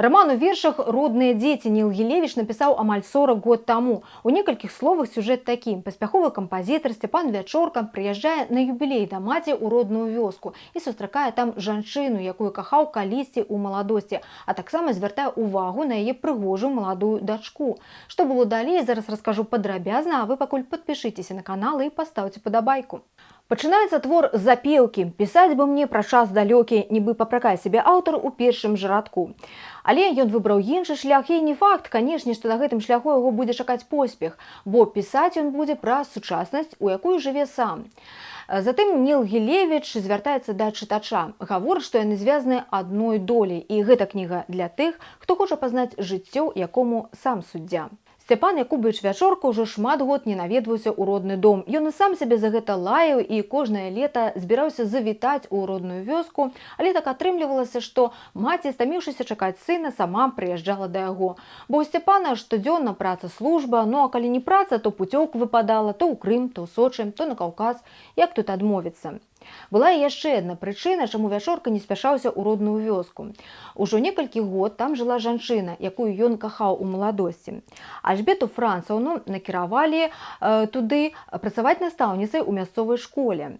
Роман у вершах «Родные дети» Нил Гілевіч написал амаль 40 год тому. У некалькіх словах сюжет такі. Паспяховы кампазітар Сцяпан Вячорка прыязджае на юбілей да маці ў родную вёску і сустракае там жанчыну, якую кахаў калісьці ў маладосці, а таксама звяртае увагу на яе прыгожую маладую дачку. Што было далей, зараз раскажу падрабязна, а вы пакуль падпішыцеся на канал і пастаўце падабайку. Пачынаецца твор з запеўкі. Пісаць бы мне пра час далёкі, нібы папракае сябе аўтар у першым жа радку. Але ён выбраў іншы шлях, і не факт, канешне, што на гэтым шляху яго будзе чакаць поспех, бо пісаць ён будзе пра сучаснасць, у якую жыве сам. Затым Нил Гілевіч звяртаецца да чытача. Гаворыць, што яны звязаны адной доляй, і гэта кніга для тых, хто хоча пазнаць жыццё, якому сам суддзя. Сцяпан Якубавіч Вячорка ўжо шмат год не наведваўся ў родны дом. Ён і сам сябе за гэта лаяў і кожнае лета збіраўся завітаць у родную вёску, але так атрымлівалася, што маці, стаміўшыся чакаць сына, сама прыязджала да яго. Бо ў Сцяпана штодзённа праца, служба, ну а калі не праца, то пуцёўка выпадала то ў Крым, то ў Сочы, то на Каўказ. Як тут адмовіцца? Была і яшчэ адна прычына, чаму Вячорка не спяшаўся ў родную вёску. Ужо некалькі год там жыла жанчына, якую ён кахаў у маладосці. Альжбету Францаўну накіравалі туды працаваць настаўніцай у мясцовай школе.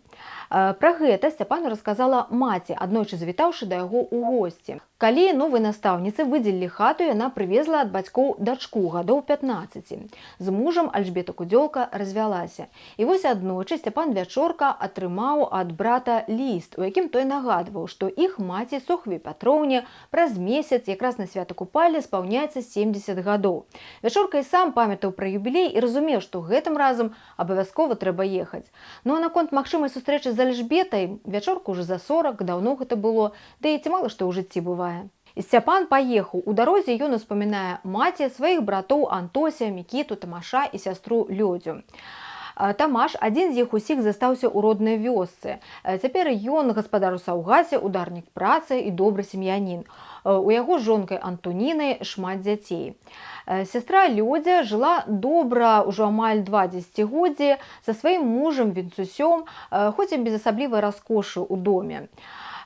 Пра гэта Сцяпану расказала маці, аднойчы завітаўшы да яго ў госці. Калі новай настаўніцы выдзелілі хату, яна прывезла ад бацькоў дачку гадоў 15. З мужам Альжбета Кудзёлка развялася. І вось аднойчы Сцяпан Вячорка атрымаў ад брата ліст, у якім той нагадваў, што іх маці Сохве Пятроўне праз месяц, якраз на свята Купалі, спаўняецца 70 гадоў. Вячорка і сам памятаў пра юбілей і разумеў, што гэтым разам абавязкова трэба ехаць. Ну а наконт магчымай сустрэчы з Альжбетай, Вячорка ўжо за 40, даўно гэта было, да і ці мала што ў жыцці бывае. І Сцяпан паехаў. У дарозе ён успамінае маці, сваіх братоў Антося, Мікіту, Тамаша і сястру Лёдзю. Тамаш, адзін з іх усіх застаўся ў роднай вёсцы. Цяпер ён гаспадар у саўгасе, ударнік працы і добры сем'янін. У яго з жонкай Антонінай шмат дзяцей. Сястра Лёдзя жыла добра ўжо амаль 2 дзесяцігоддзі са сваім мужам Вінцусём, хоць і без асаблівай раскошы ў доме.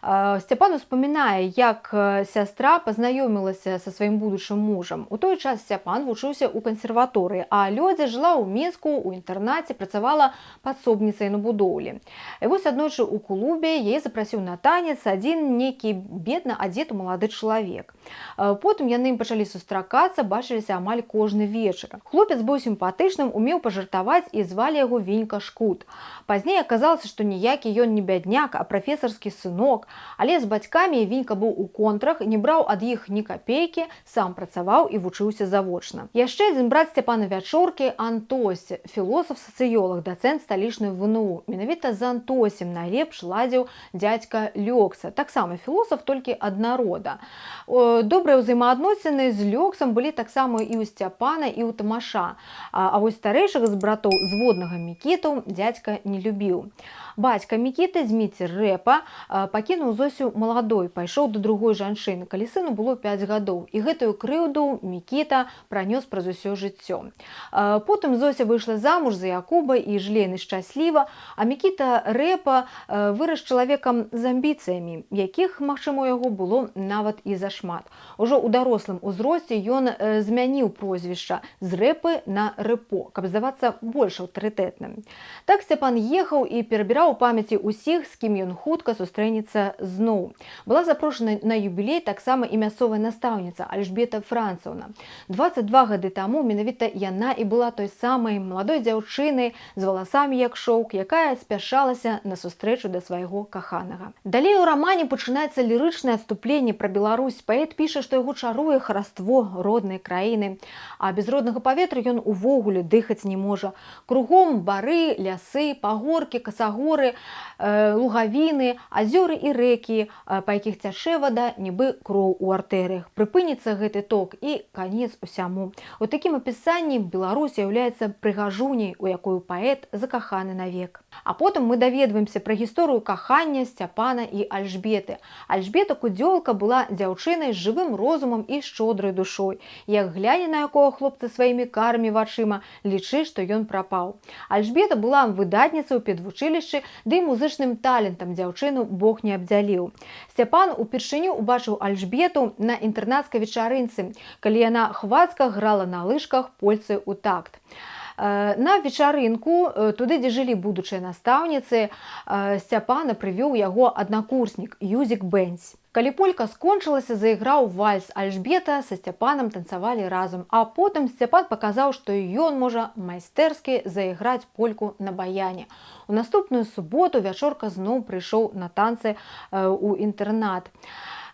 Сцяпан успамінае, як сястра пазнаёмілася са сваім будучым мужам. У той час Сцяпан вучыўся ў кансерваторыі, а Лёдзя жыла ў Мінску, у інтэрнаце, працавала падсобніцай на будоўлі. І вось аднойчы ў клубе яе запрасіў на танец адзін нейкі бедна адзеты малады чалавек. Потым яны пачалі сустракацца, бачыліся амаль кожны вечар. Хлопец быў сімпатычным, умеў пажартаваць і звалі яго Венька Шкут. Пазней аказалася, што ніякі ён не бядняк, а прафесарскі сынок. Але з бацькамі Венька быў у контрах, не браў ад іх ні капейкі, сам працаваў і вучыўся завочна. Яшчэ адзін брат Сцяпана Вячоркі, Антось, філосаф-сацыёлаг, дацэнт сталічнай ВНУ. Менавіта з Антосем найлепш ладзіў дзядзька Лёкса, таксама філосаф, толькі аднарода. Добрыя ўзаемаадносіны з Лёксам былі таксама і ў Сцяпана, і ў Тамаша. А вось старэйшага з братоў зводнага Мікіту дзядзька не любіў. Бацька Мікіты, Зміцер Рэпа, пакінуў Зосю маладой, пайшоў да другой жанчыны, калі сыну было 5 гадоў. І гэтую крыўду Мікіта пранёс праз усё жыццё. Потым Зося выйшла замуж за Якуба і жылі яны шчасліва, а Мікіта Рэпа вырас чалавекам з амбіцыямі, якіх, магчыма, у яго было нават і зашмат. Ужо ў дарослым узросце ён змяніў прозвішча з Рэпы на Рэпо, каб здавацца больш аўтарытэтным. Так Сцяпан ехаў і перабіраў у памяці ўсіх, з кім ён хутка сустрэнецца зноў. Была запрошана на юбілей таксама і мясцовая настаўніца Альжбета Францаўна. 22 гады таму менавіта яна і была той самай маладой дзяўчынай з валасамі як шоўк, якая спяшалася на сустрэчу да свайго каханага. Далей у рамане пачынаецца лірычнае адступленне пра Беларусь. Паэт піша, што яго чаруе хараство роднай краіны, а без роднага паветра ён увогуле дыхаць не можа. Кругом бары, лясы, пагоркі, касагоры, лугавіны, азёры і рэкі, па якіх цячэ вада, нібы кроў у артэрыях. Прыпыніцца гэты ток і канец усяму. У такім апісанні Беларусь з'яўляецца прыгажуняй, у якую паэт закаханы навек. А потым мы даведваемся пра гісторыю кахання Сцяпана і Альжбеты. Альжбета Кудзёлка была дзяўчынай з жывым розумам і шчодрай душой. Як гляне на якога хлопца сваімі кармі вачыма, лічы, што ён прапаў. Альжбета была выдатніцай у педвучылішчы, ды і музычным талентам дзяўчыну Бог не абдзяліў. Сцяпан упершыню убачыў Альжбету на інтэрнацкай вечарынцы, калі яна хвацка грала на лыжках польцы ў такт. На вечарынку, туды, дзе жылі будучыя настаўніцы, Сцяпана прывёў яго аднакурснік Юзік Бэнсь. Калі полька скончылася, заіграў вальс Альжбета, са Сцяпанам танцавалі разам, а потым Сцяпан паказаў, што ён можа майстэрскі заіграць польку на баяне. У наступную суботу Вячорка зноў прыйшоў на танцы ў інтэрнат.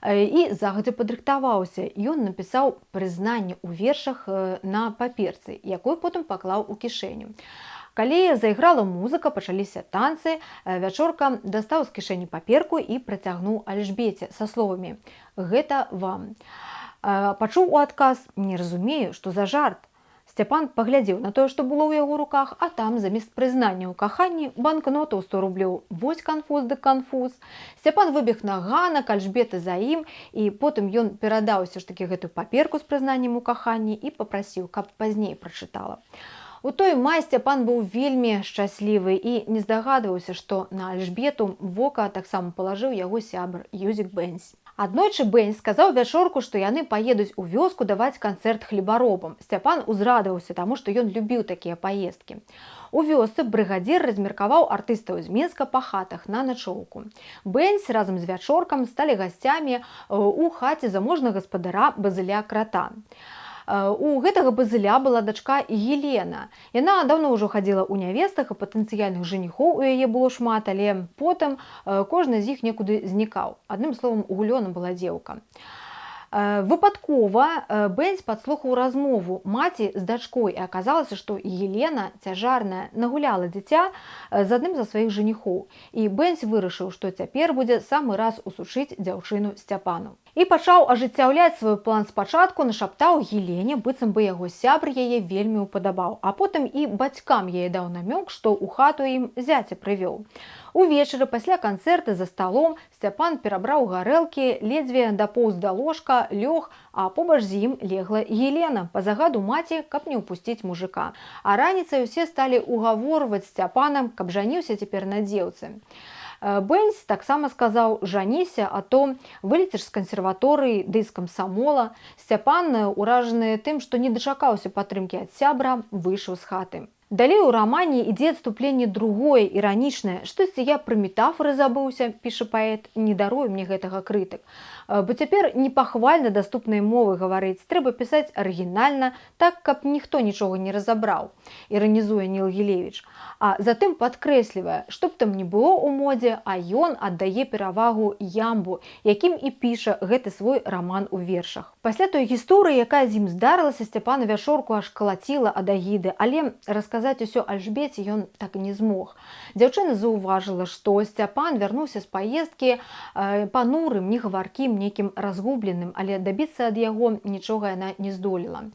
І загадзя падрыхтаваўся. Ён напісаў прызнанне ў вершах на паперцы, якую потым паклаў у кішэню. Калі заіграла музыка, пачаліся танцы, Вячорка дастаў з кішэні паперку і працягнуў Альжбеце са словамі «Гэта вам». Пачуў у адказ «Не разумею, што за жарт». Сцяпан паглядзеў на тое, што было ў яго руках, а там замест прызнання ў каханні банкнота ў 100 рублёў. Вось канфуз ды канфуз. Сцяпан выбег на ганак, Альжбета за ім, і потым ён перадаў ўсё ж такі гэтую паперку з прызнаннем у каханні і папрасіў, каб пазней прачытала. У той май Сцяпан быў вельмі шчаслівы і не здагадваўся, што на Альжбету вока таксама палажыў яго сябр Юзік Бэнсь. Аднойчы Бэнсь сказаў Вячорку, што яны паедуць у вёску даваць канцэрт хлебаробам. Сцяпан узрадаваўся, таму што ён любіў такія паездкі. У вёсцы брыгадзір размеркаваў артыстаў з Менска па хатах на начоўку. Бэнсь разам з Вячоркам сталі гасцямі ў хаце заможнага гаспадара Базыля Крата. У гэтага Базыля была дачка Елена. Яна даўно ўжо хадзіла ў нявестах, і патэнцыяльных жаніхоў у яе было шмат, але потым кожны з іх некуды знікаў. Адным словам, угулёна была дзеўка. Выпадкова Бэнсь падслухаў размову маці з дачкой, і аказалася, што Елена, цяжарная, нагуляла дзіця з адным з сваіх жаніхоў. І Бэнсь вырашыў, што цяпер будзе самы раз усушыць дзяўчыну Сцяпану. І пачаў ажыццяўляць свой план спачатку, нашаптаў Елене, быццам бы яго сябр яе вельмі ўпадабаў, а потым і бацькам яе даў намёк, што ў хату ім зяця прывёў. Увечары пасля канцэрта за сталом Сцяпан перабраў гарэлкі, ледзьве дапоўз да ложка, лёг, а побач з ім легла Елена па загаду маці, каб не ўпусціць мужыка. А раніцай усе сталі угаворваць Сцяпана, каб жаніўся цяпер на дзеўцы. Бэнсь таксама сказаў «Жаніся, а то вылецеш з кансерваторыі ды з камсамола». Сцяпан, уражаны тым, што не дачакаўся падтрымкі ад сябра, выйшаў з хаты. Далей у рамане ідзе адступленне другое, іранічнае. «Штосьці я пра метафоры забыўся», піша паэт, «не даруй мне гэтага крытык». Бо цяпер не пахвальна даступнай мовы гаварыць, трэба пісаць арыгінальна, так, каб ніхто нічога не разабраў, іранізуе Ніл Гілевіч. А затым падкрэслівае, што б там не было ў модзе, а ён аддае перавагу ямбу, якім і піша гэты свой раман у вершах. Пасля той гісторыі, якая з ім здарылася, Сцяпана Вячорку аж калаціла ад агіды, але расказаць усё Альжбеце ён так і не змог. Дзяўчына заўважыла, што Сцяпан вярнуўся з паездкі панурым, негаваркім, нейкім разгубленым, але дабіцца ад яго нічога яна не здолела.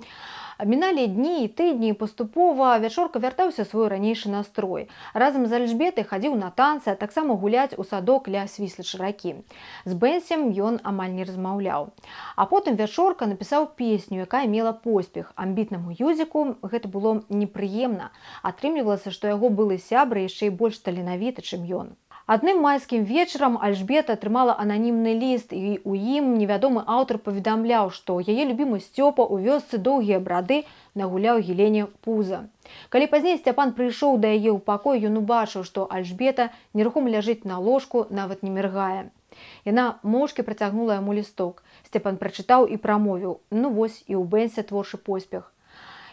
Міналі дні і тыдні, і паступова Вячорка вяртаўся свой ранейшы настрой. Разам з Альжбетай хадзіў на танцы, а таксама гуляць у садок ля Свіслача ракі. З Бэнсем ён амаль не размаўляў. А потым Вячорка напісаў песню, якая мела поспех. Амбітнаму Юзіку гэта было непрыемна. Атрымлівалася, што яго былы сябра яшчэ і больш таленавіты, чым ён. Адным майскім вечарам Альжбета атрымала ананімны ліст, і ў ім невядомы аўтар паведамляў, што яе любімы Сцёпа ў вёсцы Доўгія Брады нагуляў Елене пуза. Калі пазней Сцяпан прыйшоў да яе ў пакой, ён убачыў, што Альжбета нерухома ляжыць на ложку, нават не міргае. Яна моўчкі працягнула яму лісток. Сцяпан прачытаў і прамовіў: «Ну вось, і ў Бэнсе творчы поспех».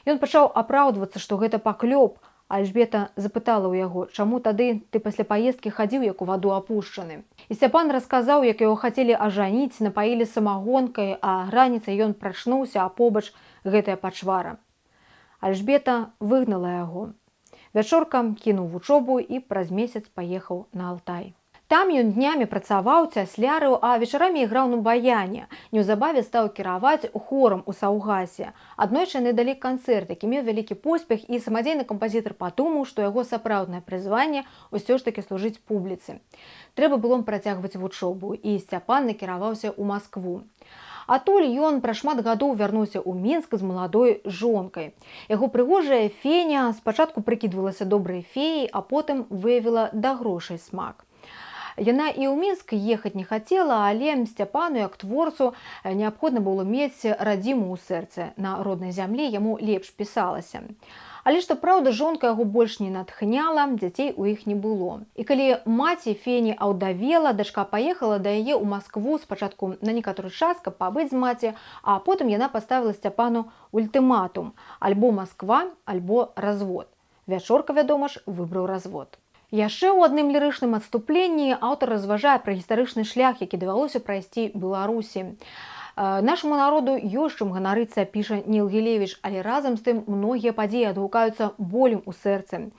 Ён пачаў апраўдвацца, што гэта паклёп. Альжбета запытала ў яго: «Чаму тады ты пасля паездкі хадзіў, як у ваду апушчаны?» І Сцяпан расказаў, як яго хацелі ажаніць, напаілі самагонкай, а раніцай ён прачнуўся, а побач гэтая пачвара. Альжбета выгнала яго. Вячорка кінуў вучобу і праз месяц паехаў на Алтай. Там ён днямі працаваў, цяслярыў, а вечарамі іграў на баяне. Неўзабаве стаў кіраваць хорам у Саўгасе. Аднойчы яны далі канцэрт, які меў вялікі поспех, і самадзейны кампазітар падумаў, што яго сапраўднае прызванне ўсё ж такі служыць публіцы. Трэба было працягваць вучобу, і Сцяпан накіраваўся ў Маскву. Адтуль ён праз шмат гадоў вярнуўся ў Мінск з маладой жонкай. Яго прыгожая Феня спачатку прыкідвалася добрай феяй, а потым выявіла да грошай смак. Яна і ў Мінск ехаць не хацела, але Сцяпану як творцу неабходна было мець радзіму ў сэрцы. На роднай зямлі яму лепш пісалася. Але што праўда, жонка яго больш не натхняла, дзяцей у іх не было. І калі маці Фені аўдавела, дачка паехала да яе ў Маскву спачатку на некаторы час, каб пабыць з маці, а потым яна паставіла Сцяпану ультыматум: альбо Масква, альбо развод. Вячорка, вядома ж, выбраў развод. Яшчэ ў адным лірычным адступленні аўтар разважае пра гістарычны шлях, які давялося прайсці Беларусі. Нашаму народу ёсць чым ганарыцца, піша Ніл Гілевіч, але разам з тым многія падзеі адгукаюцца болем у сэрцы.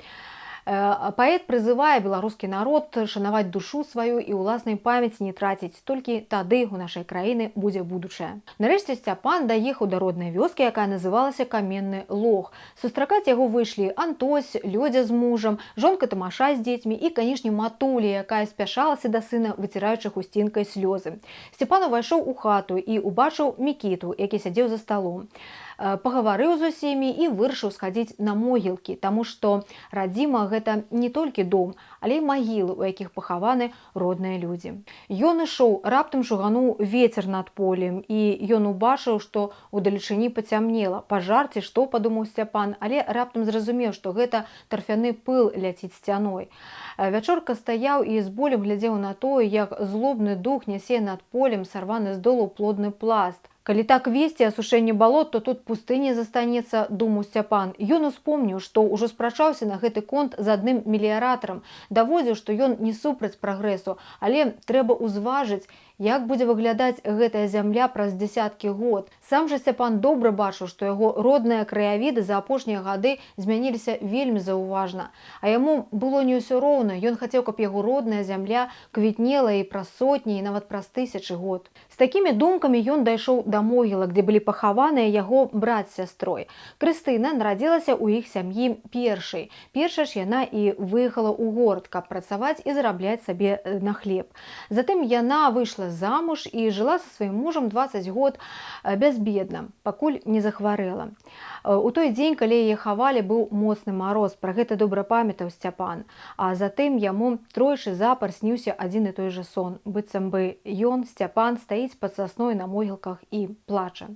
Паэт прызывае беларускі народ шанаваць душу сваю і ўласнай памяці не траціць, толькі тады у нашай краіны будзе будучае. Нарэшце Сцяпан даехаў да роднай вёскі, якая называлася Каменны Лог. Сустракаць яго выйшлі Антось, Лёдзя з мужам, жонка Тамаша з дзецьмі і, канешне, Матуля, якая спяшалася да сына, выціраючы хусцінкай слёзы. Сцяпан увайшоў у хату і убачыў Мікіту, які сядзеў за сталом. Пагаварыў з усімі і вырашыў схадзіць на могілкі, таму што радзіма гэта не толькі дом, але і магілы, у якіх пахаваны родныя людзі. Ён ішоў, раптам шугануў вецер над полем, і ён убачыў, што ўдалечыні пацямнела. Пажар ці што, падумаў Сцяпан, але раптам зразумеў, што гэта тарфяны пыл ляціць сцяной. Вячорка стаяў і з болем глядзеў на тое, як злобны дух нясе над полем сарваны з долу плодны пласт. Калі так весці асушэнне балот, то тут пустыня застанецца, думаў Сцяпан. Ён успомніў, што ўжо спрачаўся на гэты конт з адным меліяратарам, даводзіў, што ён не супраць прагрэсу, але трэба ўзважыць, як будзе выглядаць гэтая зямля праз дзесяткі год. Сам жа Сцяпан добра бачыў, што яго родныя краявіды за апошнія гады змяніліся вельмі заўважна. А яму было не ўсё роўна, ён хацеў, каб яго родная зямля квітнела і праз сотні, і нават праз тысячы год. З такімі думкамі ён дайшоў да могілак, дзе былі пахаваныя яго брат з сястрой. Крыстына нарадзілася ў іх сям'і першай. Першая ж яна і выехала ў горад, каб працаваць і зарабляць сабе на хлеб. Затым яна выйшла замуж і жыла са сваім мужам 20 год бязбедна, пакуль не захварэла. У той дзень, калі яе хавалі, быў моцны мароз, пра гэта добра памятаў Сцяпан. А затым яму тройчы запар сніўся адзін і той жа сон, быццам бы ён, Сцяпан, стаіць пад сасной на могілках і плача.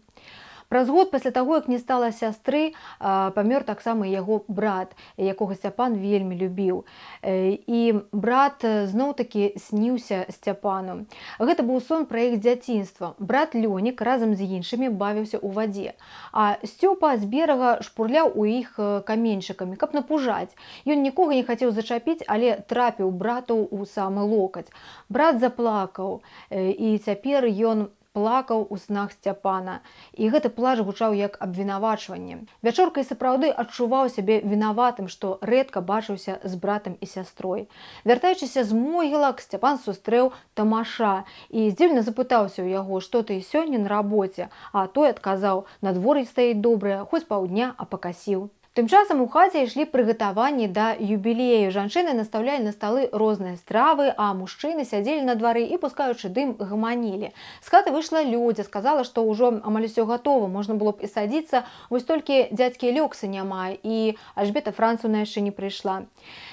Праз год пасля таго, як не стала сястры, памёр таксама яго брат, якога Сцяпан вельмі любіў. І брат зноў-такі сніўся Сцяпану. Гэта быў сон пра іх дзяцінства. Брат Лёнік разам з іншымі бавіўся ў вадзе, а Сцёпа з берага шпурляў у іх каменьчыкамі, каб напужаць. Ён нікога не хацеў зачапіць, але трапіў брату ў самы локаць. Брат заплакаў, і цяпер ён плакаў у снах Сцяпана. І гэты плач гучаў як абвінавачванне. Вячорка і сапраўды адчуваў сябе вінаватым, што рэдка бачыўся з братам і сястрой. Вяртаючыся з могілак, Сцяпан сустрэў Тамаша і здзіўна запытаўся ў яго, што ты сёння на рабоце, а той адказаў: надвор'е стаіць добрае, хоць паўдня, а пакасіў. Тым часам у хаце ішлі прыгатаванні да юбілею. Жанчыны настаўлялі на сталы розныя стравы, а мужчыны сядзелі на двары і, пускаючы дым, гаманілі. З хаты выйшла Лёдзя, сказала, што ўжо амаль усё гатова, можна было б і садзіцца, вось толькі дзядзькі Лёксы няма, і Альжбета Францаўна яшчэ не прыйшла.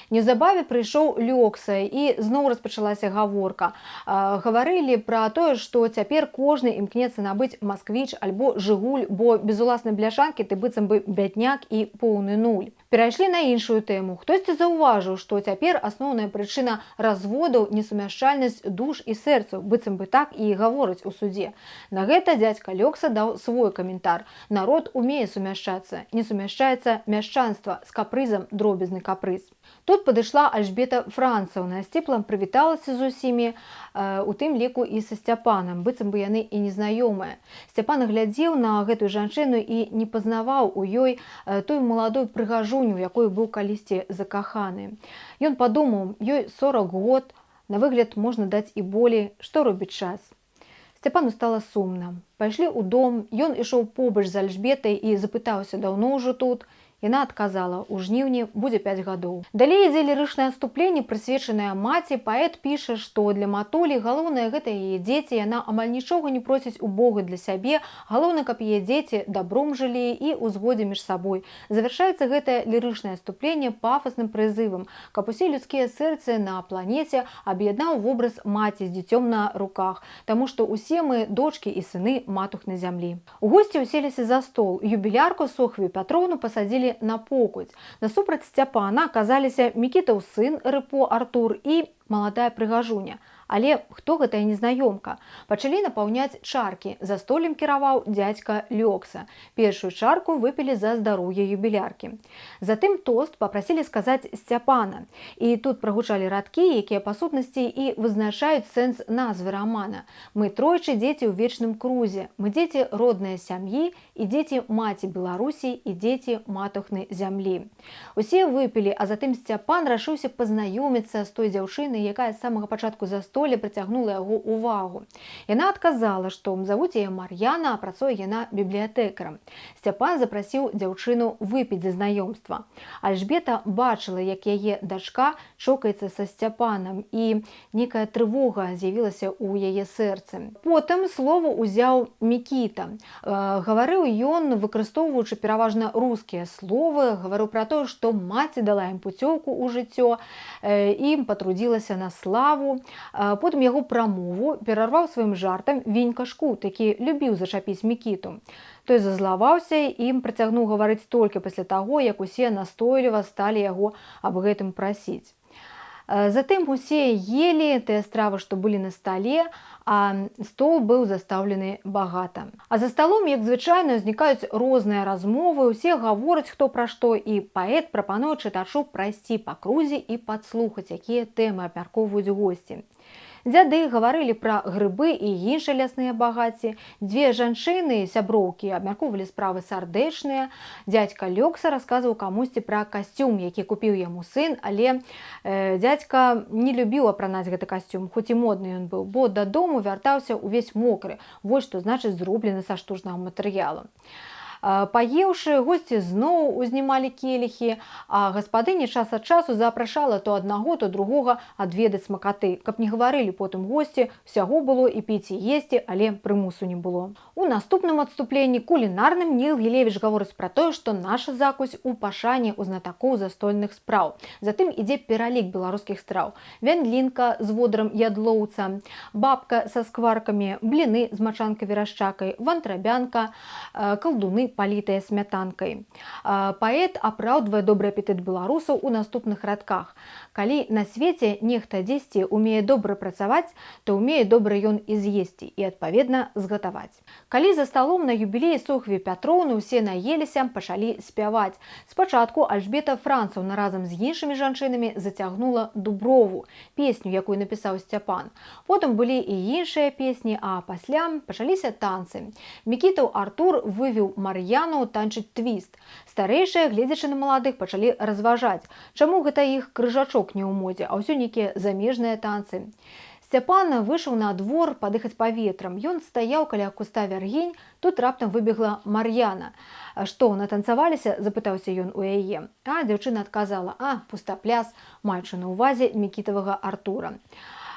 Неўзабаве прыйшоў Лёкса, і зноў распачалася гаворка. Гаварылі пра тое, што цяпер кожны імкнецца набыць Масквіч альбо Жыгуль, бо без уласнай бляшанкі ты быццам бы бядняк і поўны нуль. Перайшлі на іншую тэму. Хтосьці заўважыў, што цяпер асноўная прычына разводаў – несумяшчальнасць душ і сэрцаў, быццам бы так і гавораць у судзе. На гэта дзядзька Лёкса даў свой каментар. Народ умее сумяшчацца, не сумяшчаецца мяшчанства, з капрызам дробязны капрыз. Тут падышла Альжбета Францаўна, з цеплам прывіталася з усімі, у тым ліку і са Сцяпанам, быццам бы яны і незнаёмыя. Сцяпан глядзеў на гэтую жанчыну і не пазнаваў у ёй той маладой прыгажуню, якой быў калісьці закаханы. Ён падумаў, ёй 40 год, на выгляд можна даць і болей, што робіць час. Сцяпану стала сумна. Пайшлі ў дом, ён ішоў побач з Альжбетай і запытаўся, даўно ўжо тут. Яна адказала: у жніўні будзе 5 гадоў. Далей ідзе лірычнае адступленне, прысвечанае маці. Паэт піша, што для матулі галоўнае гэта яе дзеці, яна амаль нічога не просіць у Бога для сябе, галоўна, каб яе дзеці добром жылі і ў згодзе між сабой. Завяршаецца гэтае лірычнае адступленне пафасным прызывам, каб усе людскія сэрцы на планеце аб'яднаў вобраз маці з дзіцём на руках, таму што усе мы дочкі і сыны матухнай зямлі. У госці уселіся за стол. Юбілярку Сохвію Пятроўну пасадзілі на покуць. Насупраць Сцяпана аказаліся Мікітаў сын Рыпо Артур і маладая прыгажуня. Але хто гэтая незнаёмка? Пачалі напаўняць чаркі. За столем кіраваў дзядзька Лёкса. Першую чарку выпілі за здароўе юбіляркі. Затым тост папрасілі сказаць Сцяпана. І тут прагучалі радкі, якія па сутнасці і вызначаюць сэнс назвы рамана. Мы тройчы дзеці ў вечным крузе. Мы дзеці родныя сям'і і дзеці маці Беларусі і дзеці матухнай зямлі. Усе выпілі, а затым Сцяпан рашыўся пазнаёміцца з той дзяўчынай, якая з самага пачатку застолля прыцягнула яго ўвагу. Яна адказала, што завуць яе Мар'яна, а працуе яна бібліятэкарам. Сцяпан запрасіў дзяўчыну выпіць за знаёмства. Альжбета бачыла, як яе дачка чокаецца са Сцяпанам, і некая трывога з'явілася ў яе сэрцы. Потым слово ўзяў Мікіта. Гаварыў ён, выкарыстоўваючы пераважна рускія словы, гаварыў пра тое, што маці дала ім пуцёўку ў жыццё, ім патрудзілася на славу. Потым яго прамову перарваў сваім жартам Венька Шкут, які любіў зачапіць Мікіту. Той зазлаваўся і ім працягнуў гаварыць толькі пасля таго, як усе настойліва сталі яго аб гэтым прасіць. Затым усе елі тыя стравы, што былі на стале, а стол быў застаўлены багата. А за сталом, як звычайна, узнікаюць розныя размовы, усе гавораць хто пра што, і паэт прапануе чытачу прайсці па крузе і падслухаць, якія тэмы абмяркоўваюць госці. Дзяды гаварылі пра грыбы і іншыя лясныя багацці. Дзве жанчыны, сяброўкі, абмяркоўвалі справы сардэчныя. Дзядзька Лёкса расказваў камусьці пра касцюм, які купіў яму сын, але дзядзька не любіў апранаць гэты касцюм, хоць і модны ён быў, бо дадому вяртаўся увесь мокры. Вось што значыць зроблены са штучнага матэрыялу. Паеўшы, госці зноў узнімалі келіхі, а гаспадыня час ад часу запрашала то аднаго, то другога адведаць смакаты. Каб не гаварылі потым госці, усяго было і піць, і есці, але прымусу не было. У наступным адступленні кулінарным Ніл Гілевіч гаворыць пра тое, што наша закусь у пашане ў знатакоў застольных спраў. Затым ідзе пералік беларускіх страў. Вяндлінка з водарам ядлоўца, бабка са скваркамі, бліны з мачанкай-верашчакай, вантрабянка, калдуны палітая смятанкай. Паэт апраўдвае добры апетыт беларусаў у наступных радках. Калі на свеце нехта дзесьці умее добра працаваць, то умее добра ён і з'есці, і адпаведна згатаваць. Калі за сталом на юбілеі Сохві Пятроўны ўсе наеліся, пачалі спяваць. Спачатку Альжбета Францаўна разам з іншымі жанчынамі зацягнула Дуброву, песню, якую напісаў Сцяпан. Потым былі і іншыя песні, а пасля пачаліся танцы. Мікітаў Артур вывеў Мар'яну танчыць твіст. Старэйшыя, гледзячы на маладых, пачалі разважаць, чаму гэта іх крыжачок не ў модзе, а ўсё нейкія замежныя танцы. Сцяпан выйшаў на двор падыхаць паветрам. Ён стаяў каля куста вяргінь, тут раптам выбегла Мар'яна. «Што, натанцаваліся?» – запытаўся ён у яе. А дзяўчына адказала: «А, пустапляс», маючы на ўвазе Мікітавага Артура.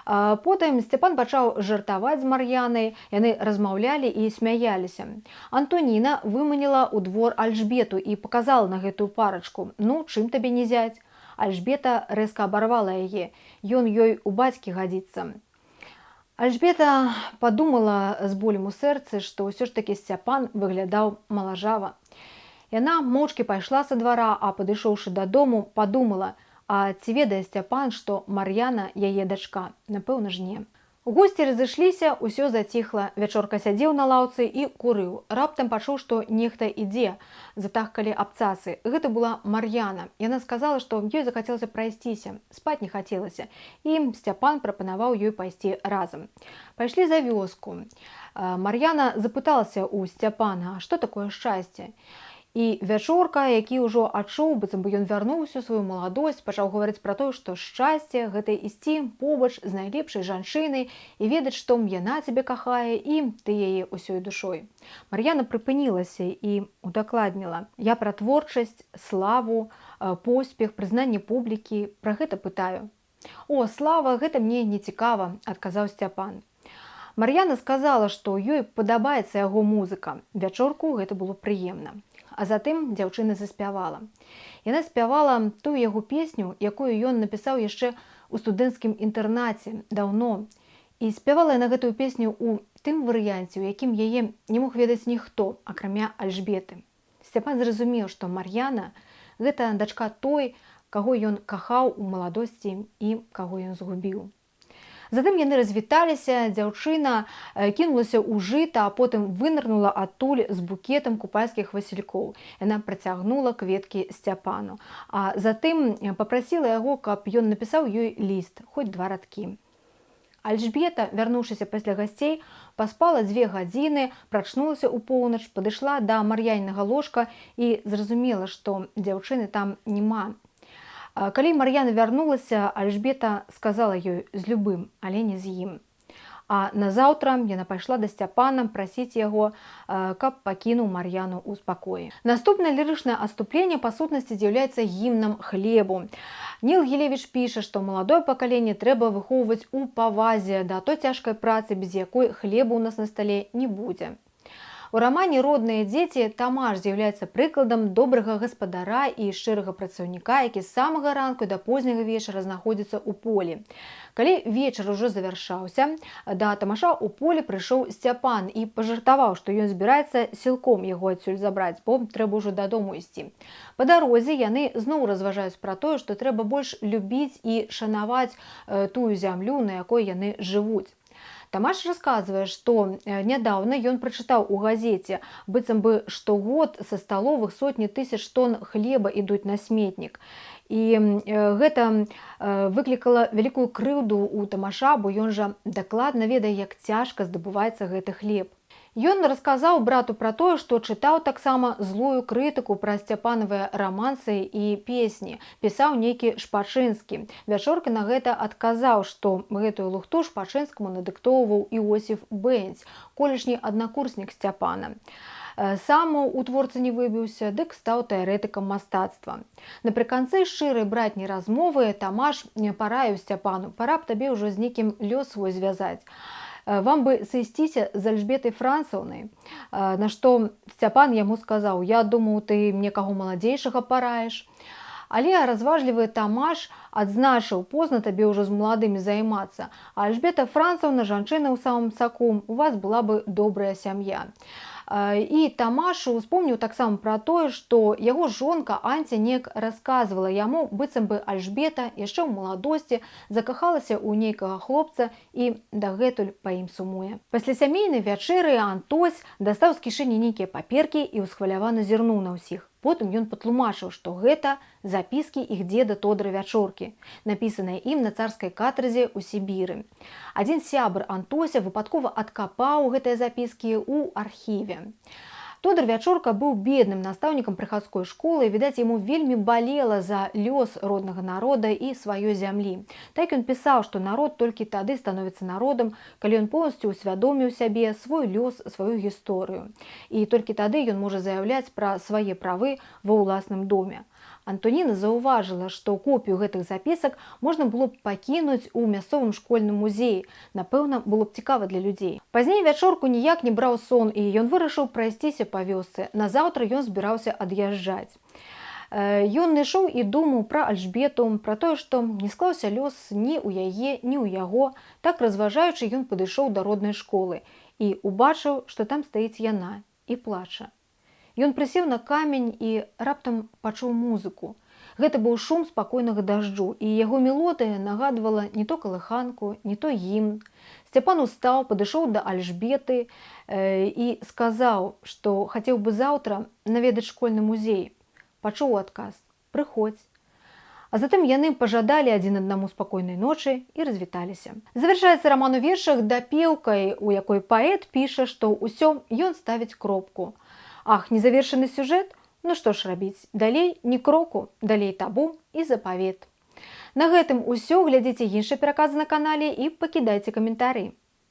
Потым Сцяпан пачаў жартаваць з Мар'янай, яны размаўлялі і смяяліся. Антоніна выманіла ў двор Альжбету і паказала на гэтую парачку. «Ну, чым табе не зяць?» Альжбета рэзка абарвала яе. Ён ёй у бацькі гадзіцца. Альжбета падумала з болем у сэрцы, што ўсё ж такі Сцяпан выглядаў малажава. Яна моўчкі пайшла са двара, а падышоўшы дадому, падумала: а ці ведае Сцяпан, што Мар'яна яе дачка? Напэўна ж не. Госці разышліся, усё заціхла. Вячорка сядзеў на лаўцы і курыў. Раптам пачуў, што нехта ідзе. Затахкалі абцасы. Гэта была Мар'яна. Яна сказала, што ёй захацелася прайсціся. Спаць не хацелася. І Сцяпан прапанаваў ёй пайсці разам. Пайшлі за вёску. Мар'яна запыталася ў Сцяпана: «А што такое шчасце?» І вячорка, які ўжо адчуў, быццам бы ён вярнуўся у сваю маладосць, пачаў гаварыць пра тое, што шчасце – гэта ісці побач з найлепшай жанчынай і ведаць, што яна цябе кахае і ты яе ўсёй душой. Мар'яна прыпынілася і удакладніла: «Я пра творчасць, славу, поспех, прызнанне публікі, пра гэта пытаю». «О, слава, гэта мне не цікава», – адказаў Сцяпан. Мар'яна сказала, што ёй падабаецца яго музыка. Вячорку гэта было прыемна. А затым дзяўчына заспявала. Яна спявала тую яго песню, якую ён напісаў яшчэ у студэнцкім інтэрнаце даўно. І спявала яна гэтую песню ў тым варыянце, у якім яе не мог ведаць ніхто, акрамя Альжбеты. Сцяпан зразумеў, што Мар'яна – гэта дачка той, каго ён кахаў у маладосці і каго ён згубіў. Затым яны развіталіся, дзяўчына кінулася ў жыта, а потым вынырнула адтуль з букетам купальскіх васількоў. Яна працягнула кветкі Сцяпану, а затым папрасіла яго, каб ён напісаў ёй ліст, хоць 2 радкі. Альжбета, вярнуўшыся пасля гасцей, паспала 2 гадзіны, прачнулася ў поўнач, падышла да Мар'янінага ложка і зразумела, што дзяўчыны там няма. Калі Мар'яна вярнулася, Альжбета сказала ёй з любым, але не з ім. А назаўтра яна пайшла да Сцяпана прасіць яго, каб пакінуў Мар'яну ў спакоі. Наступнае лірычнае адступленне па сутнасці з'яўляецца гімнам хлебу. Ніл Гілевіч піша, што маладое пакаленне трэба выхоўваць у павазе да той цяжкай працы, без якой хлебу ў нас на стале не будзе. У рамане «Родныя дзеці» Тамаш з'яўляецца прыкладам добрага гаспадара і шчырага працаўніка, які з самага ранку да позняга вечара знаходзіцца ў полі. Калі вечар ужо завяршаўся, да Тамаша ў поле прыйшоў Сцяпан і пажартаваў, што ён збіраецца сілком яго адсюль забраць, бо трэба ўжо дадому ісці. Па дарозе яны зноў разважаюць пра тое, што трэба больш любіць і шанаваць тую зямлю, на якой яны жывуць. Тамаш расказвае, што нядаўна ён прачытаў у газеце, быццам бы штогод са сталовых сотні тысяч тонн хлеба ідуць на сметнік. І гэта выклікала вялікую крыўду ў Тамаша, бо ён жа дакладна ведае, як цяжка здабываецца гэты хлеб. Ён расказаў брату пра тое, што чытаў таксама злую крытыку пра сцяпанавыя рамансы і песні. Пісаў нейкі Шпачынскі. Вячорка на гэта адказаў, што гэтую лухту Шпачынскаму надыктоўваў Іосіф Бэнць, колішні аднакурснік Сцяпана. Сам у творцы не выбіўся, дык стаў тэарэтыкам мастацтва. Напрыканцы шчырай братняй размовы Тамаш параіў Сцяпану: «Пара б табе ўжо з нейкім лёс свой звязаць. Вам бы сысціся з Альжбетай Францаўнай». На што Сцяпан яму сказаў: «Я думаў, ты мне каго маладзейшага параеш». Але разважлівы Тамаш адзначыў: «Позна табе ўжо з маладымі займацца. А Альжбета Францаўна – жанчына ў самым саку, у вас была бы добрая сям'я». І Тамаш успомніў таксама пра тое, што яго жонка Анця неяк расказвала яму, быццам бы Альжбета яшчэ ў маладосці закахалася ў нейкага хлопца і дагэтуль па ім сумуе. Пасля сямейнай вячэры Антось дастаў з кішэні нейкія паперкі і ўсхвалявана зірнуў на ўсіх. Потым ён патлумачыў, што гэта запіскі іх дзеда Тодра Вячоркі, напісаныя ім на царскай катарзе ў Сібіры. Адзін сябр Антося выпадкова адкапаў гэтыя запіскі ў архіве. Тодор Вячорка быў бедным настаўнікам прыхадской школы, і, відаць, яму вельмі балела за лёс роднага народа і сваёй зямлі. Так ён пісаў, што народ толькі тады становіцца народам, калі ён поўнасцю усвядоміў сябе, свой лёс, сваю гісторыю. І толькі тады ён можа заяўляць пра свае правы ва ўласным доме. Антоніна заўважыла, што копію гэтых запісак можна было б пакінуць у мясцовым школьным музеі. Напэўна, было б цікава для людзей. Пазней Вячорку ніяк не браў сон, і ён вырашыў прайсціся па вёсцы. Назаўтра ён збіраўся ад'язджаць. Ён ішоў і думаў пра Альжбету, пра тое, што не склаўся лёс ні ў яе, ні ў яго. Так разважаючы, ён падышоў да роднай школы і убачыў, што там стаіць яна і плача. Ён прысеў на камень і раптам пачуў музыку. Гэта быў шум спакойнага дажджу, і яго мелодыя нагадвала не то калыханку, не то гімн. Сцяпан устаў, падышоў да Альжбеты і сказаў, што хацеў бы заўтра наведаць школьны музей. Пачуў адказ: «Прыходзь». А затым яны пажадалі адзін аднаму спакойнай ночы і развіталіся. Завяршаецца раман у вершах дапеўкай, у якой паэт піша, што ўсё ён ставіць кропку. Ах, незавершаны сюжэт? Ну што ж рабіць, далей ні кроку, далей табу і запавет. На гэтым усё, глядзіце іншыя пераказы на канале і пакідайце каментары.